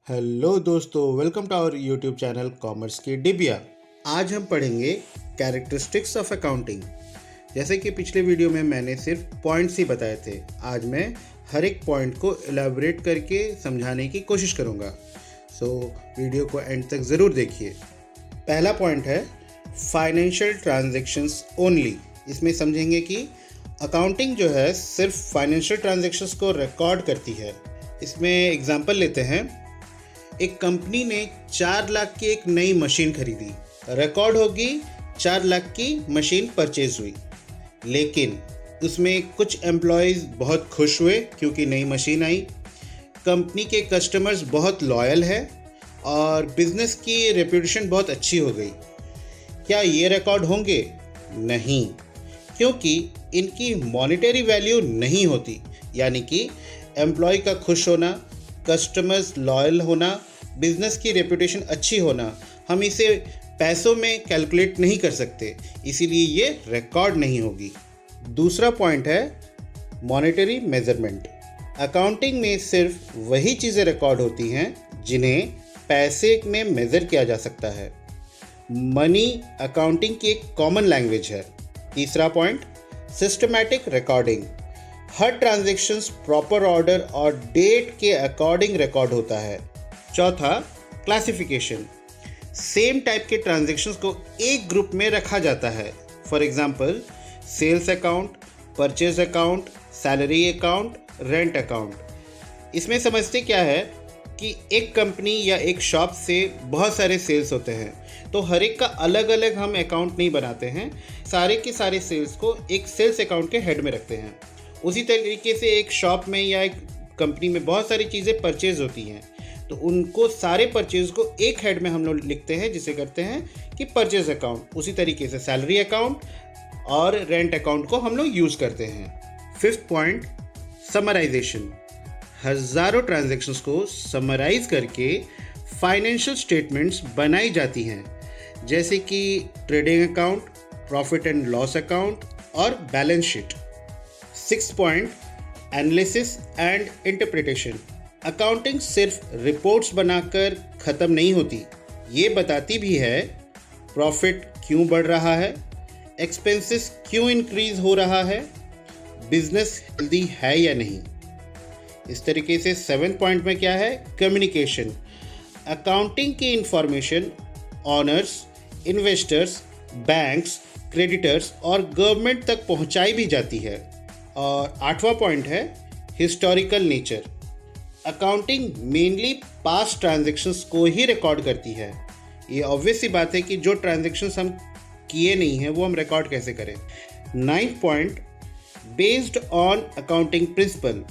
Hello दोस्तों, welcome to our YouTube channel commerce की डिबिया। आज हम पढ़ेंगे कैरेक्टरिस्टिक्स ऑफ अकाउंटिंग। जैसे कि पिछले वीडियो में मैंने सिर्फ पॉइंट्स ही बताए थे, आज मैं हर एक पॉइंट को एलाबोरेट करके समझाने की कोशिश करूँगा। वीडियो को एंड तक ज़रूर देखिए। पहला पॉइंट है फाइनेंशियल ट्रांजैक्शंस ओनली। इसमें समझेंगे कि अकाउंटिंग जो है सिर्फ फाइनेंशियल ट्रांजैक्शंस को रिकॉर्ड करती है। इसमें एग्जांपल लेते हैं। एक कंपनी ने 4 लाख की एक नई मशीन खरीदी, रिकॉर्ड होगी 4 लाख की मशीन परचेज हुई, लेकिन उसमें कुछ एम्प्लॉयज़ बहुत खुश हुए क्योंकि नई मशीन आई। कंपनी के कस्टमर्स बहुत लॉयल है और बिजनेस की रेपुटेशन बहुत अच्छी हो गई। क्या ये रिकॉर्ड होंगे? नहीं, क्योंकि इनकी मॉनेटरी वैल्यू नहीं होती। यानी कि एम्प्लॉय का खुश होना, कस्टमर्स लॉयल होना, बिजनेस की रेपुटेशन अच्छी होना, हम इसे पैसों में कैलकुलेट नहीं कर सकते, इसीलिए ये रिकॉर्ड नहीं होगी। दूसरा पॉइंट है मॉनेटरी मेजरमेंट। अकाउंटिंग में सिर्फ वही चीज़ें रिकॉर्ड होती हैं जिन्हें पैसे में मेज़र किया जा सकता है। मनी अकाउंटिंग की एक कॉमन लैंग्वेज है। तीसरा पॉइंट सिस्टमैटिक रिकॉर्डिंग। हर ट्रांजैक्शंस प्रॉपर ऑर्डर और डेट के अकॉर्डिंग रिकॉर्ड होता है। चौथा क्लासिफिकेशन। सेम टाइप के ट्रांजैक्शंस को एक ग्रुप में रखा जाता है। For example sales account, purchase account, salary account, rent account. इसमें समझते क्या है कि एक कंपनी या एक शॉप से बहुत सारे सेल्स होते हैं, तो हर एक का अलग अलग हम अकाउंट नहीं बनाते हैं, सारे के सारे सेल्स को एक सेल्स अकाउंट के हेड में रखते हैं। उसी तरीके से एक शॉप में या एक कंपनी में बहुत सारी चीज़ें परचेज होती हैं, तो उनको सारे परचेज को एक हेड में हम लोग लिखते हैं, जिसे करते हैं कि परचेज अकाउंट। उसी तरीके से सैलरी अकाउंट और रेंट अकाउंट को हम लोग यूज़ करते हैं। Fifth point summarization. हज़ारों ट्रांजैक्शंस को समराइज करके फाइनेंशियल स्टेटमेंट्स बनाई जाती हैं, जैसे कि trading account, profit and loss account और balance sheet. Sixth point analysis and interpretation. Accounting सिर्फ रिपोर्ट्स बनाकर ख़त्म नहीं होती, ये बताती भी है प्रॉफिट क्यों बढ़ रहा है, एक्सपेंसेस क्यों इंक्रीज हो रहा है, बिजनेस हेल्दी है या नहीं। इस तरीके से सेवेंथ पॉइंट में क्या है कम्युनिकेशन। अकाउंटिंग की information honours, investors, banks, creditors और गवर्नमेंट तक पहुंचाई भी जाती है। और आठवां पॉइंट है historical nature. Accounting mainly past transactions को ही रिकॉर्ड करती है। ये ऑब्वियस सी बात है कि जो ट्रांजैक्शंस हम किए नहीं हैं वो हम रिकॉर्ड कैसे करें। Ninth point based on accounting principle.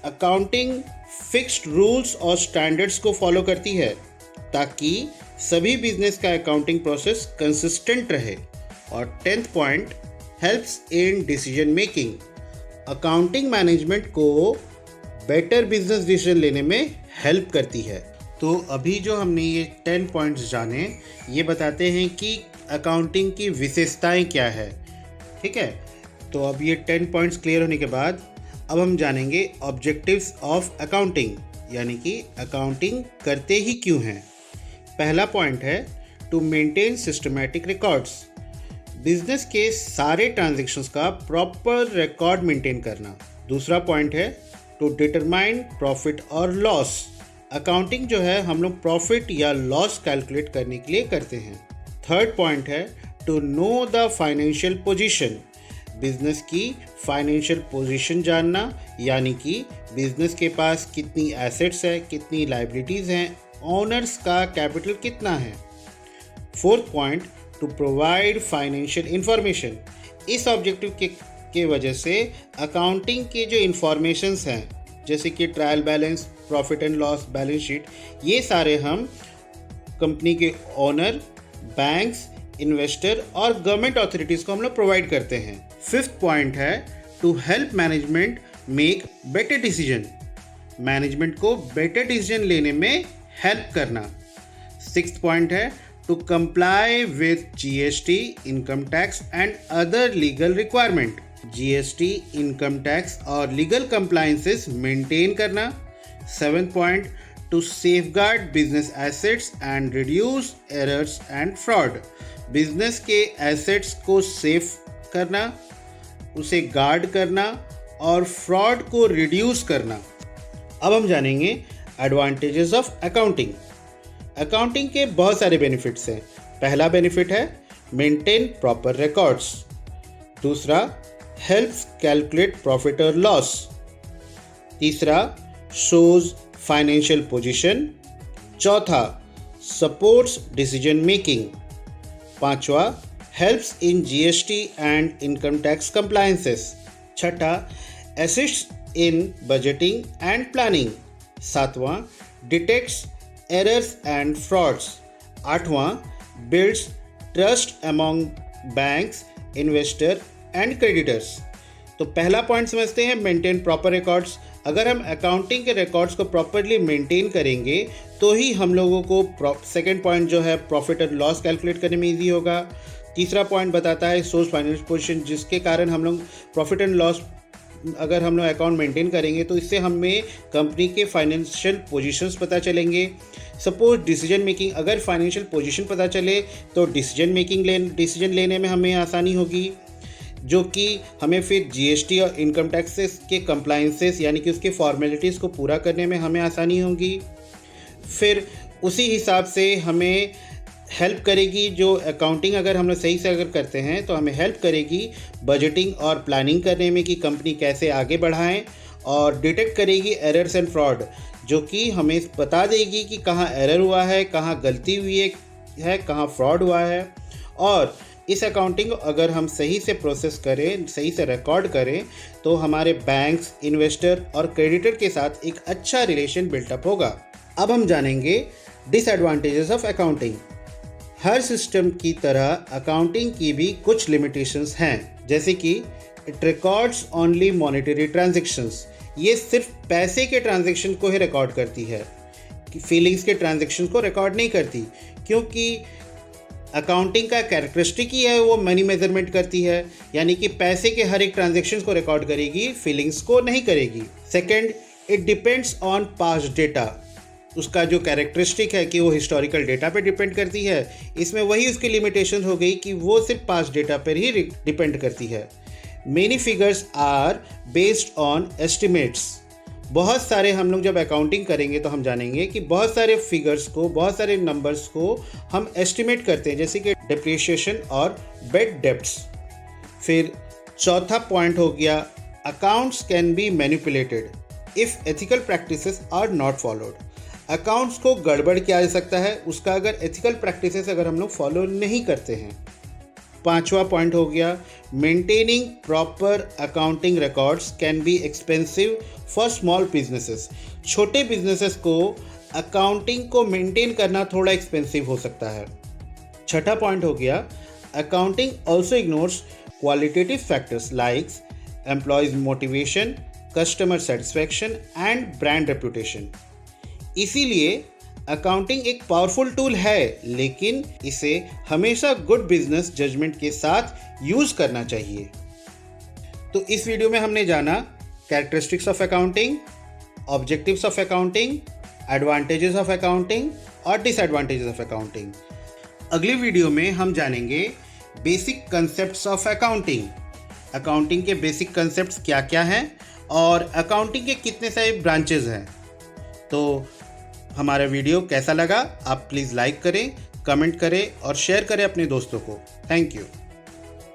Accounting fixed rules और स्टैंडर्ड्स को फॉलो करती है ताकि सभी बिजनेस का अकाउंटिंग प्रोसेस कंसिस्टेंट रहे। और tenth point helps in decision making. Accounting management को बेटर बिजनेस डिसीजन लेने में हेल्प करती है। तो अभी जो हमने ये 10 पॉइंट्स जाने, ये बताते हैं कि अकाउंटिंग की विशेषताएं क्या है। ठीक है, तो अब ये 10 पॉइंट्स क्लियर होने के बाद अब हम जानेंगे ऑब्जेक्टिव्स ऑफ अकाउंटिंग, यानी कि अकाउंटिंग करते ही क्यों हैं। पहला पॉइंट है to maintain systematic records. Business के सारे ट्रांजैक्शंस का प्रॉपर रिकॉर्ड मेंटेन करना। दूसरा पॉइंट है टू डिटरमाइन प्रॉफिट और लॉस। अकाउंटिंग जो है हम लोग प्रॉफिट या लॉस कैलकुलेट करने के लिए करते हैं। थर्ड पॉइंट है to know the financial position. Business की फाइनेंशियल पोजीशन जानना, यानी कि बिजनेस के पास कितनी एसेट्स है, कितनी लाइबिलिटीज़ हैं, ओनर्स का कैपिटल कितना है। Fourth point two provide financial information. इस ऑब्जेक्टिव के वजह से अकाउंटिंग के जो इंफॉर्मेशंस हैं, जैसे कि trial balance, profit and loss, balance sheet, ये सारे हम कंपनी के ओनर, बैंक्स, इन्वेस्टर और गवर्नमेंट अथॉरिटीज़ को हम लोग प्रोवाइड करते हैं। फिफ्थ पॉइंट है to help management make better decision. Management को बेटर डिसीजन लेने में हेल्प करना। सिक्स्थ पॉइंट है to comply with GST, income tax and other legal requirement. GST, income tax और लीगल कंप्लायंसेस मेंटेन करना। 7th point to safeguard business assets and reduce errors and fraud. Business के assets को safe करना, उसे guard करना और fraud को reduce करना। अब हम जानेंगे एडवांटेजेस ऑफ अकाउंटिंग। अकाउंटिंग के बहुत सारे बेनिफिट्स हैं। पहला बेनिफिट है मेंटेन प्रॉपर रिकॉर्ड्स। दूसरा, हेल्प्स कैलकुलेट प्रॉफिट और लॉस। तीसरा, शोज फाइनेंशियल पोजीशन। चौथा, सपोर्ट्स डिसीजन मेकिंग। पांचवा, helps in GST and income tax compliances. छठा, assist in budgeting and planning. सातवां, डिटेक्ट्स एरर्स एंड फ्रॉड्स। आठवां, builds trust among banks, investor and creditors. तो पहला point समझते हैं, मेंटेन प्रॉपर रिकॉर्ड्स। अगर हम अकाउंटिंग के रिकॉर्ड्स को प्रॉपरली मेंटेन करेंगे तो ही हम लोगों को सेकंड पॉइंट जो है प्रॉफिट और लॉस कैलकुलेट करने में ईजी होगा। तीसरा पॉइंट बताता है सोर्स फाइनेंशियल पोजीशन, जिसके कारण हम लोग प्रॉफिट एंड लॉस अगर हम लोग अकाउंट मेंटेन करेंगे तो इससे हमें कंपनी के फाइनेंशियल पोजीशंस पता चलेंगे। सपोज डिसीजन मेकिंग, अगर फाइनेंशियल पोजीशन पता चले तो डिसीजन लेने में हमें आसानी होगी, जो कि हमें फिर जीएसटी और इनकम टैक्सेस के कंप्लायंसेस यानी कि उसके फॉर्मेलिटीज़ को पूरा करने में हमें आसानी होगी। फिर उसी हिसाब से हमें हेल्प करेगी, जो अकाउंटिंग अगर हम लोग सही से अगर करते हैं तो हमें हेल्प करेगी बजटिंग और प्लानिंग करने में कि कंपनी कैसे आगे बढ़ाएं, और डिटेक्ट करेगी एरर्स एंड फ्रॉड, जो कि हमें बता देगी कि कहाँ एरर हुआ है, कहाँ गलती हुई है, कहाँ फ्रॉड हुआ है। और इस अकाउंटिंग अगर हम सही से प्रोसेस करें, सही से रिकॉर्ड करें, तो हमारे बैंक्स, इन्वेस्टर और क्रेडिटर के साथ एक अच्छा रिलेशन बिल्टअप होगा। अब हम जानेंगे disadvantages of accounting. Her system की तरह अकाउंटिंग की भी कुछ लिमिटेशंस हैं, जैसे कि it records only monetary transactions. ये सिर्फ पैसे के ट्रांजैक्शन को ही रिकॉर्ड करती है, फीलिंग्स के ट्रांजैक्शन को रिकॉर्ड नहीं करती, क्योंकि अकाउंटिंग का कैरेक्टरिस्टिक ही है, वो मनी मेजरमेंट करती है, यानी कि पैसे के हर एक ट्रांजैक्शन को रिकॉर्ड करेगी, फीलिंग्स को नहीं करेगी। Second, it depends on past data. उसका जो कैरेक्टरिस्टिक है कि वो हिस्टोरिकल डेटा पे डिपेंड करती है। इसमें वही उसकी लिमिटेशन हो गई कि वो सिर्फ पास्ट डेटा पर ही डिपेंड करती है। Many figures are based on estimates. बहुत सारे हम लोग जब अकाउंटिंग करेंगे तो हम जानेंगे कि बहुत सारे फिगर्स को, बहुत सारे नंबर्स को हम एस्टिमेट करते हैं, जैसे कि डिप्रिशिएशन और बेड डेब्ट्स। फिर चौथा पॉइंट हो गया, accounts can be manipulated if ethical practices are not followed. Accounts को गड़बड़ किया जा सकता है उसका अगर एथिकल प्रैक्टिसेस अगर हम लोग फॉलो नहीं करते हैं। पांचवा पॉइंट हो गया, maintaining proper accounting records can be expensive for small businesses. छोटे बिजनेसेस को अकाउंटिंग को मेंटेन करना थोड़ा एक्सपेंसिव हो सकता है। छठा पॉइंट हो गया, accounting also ignores qualitative factors like employees motivation, customer satisfaction and brand reputation. इसीलिए अकाउंटिंग एक पावरफुल टूल है, लेकिन इसे हमेशा गुड बिजनेस जजमेंट के साथ यूज करना चाहिए। तो इस वीडियो में हमने जाना characteristics of accounting, objectives of accounting, advantages of accounting और डिसएडवांटेजेस ऑफ अकाउंटिंग। अगली वीडियो में हम जानेंगे basic concepts of accounting. Accounting के बेसिक कंसेप्ट्स क्या क्या हैं और अकाउंटिंग के कितने सारे ब्रांचेज हैं। तो हमारा वीडियो कैसा लगा आप प्लीज़ लाइक करें, कमेंट करें और शेयर करें अपने दोस्तों को। Thank you.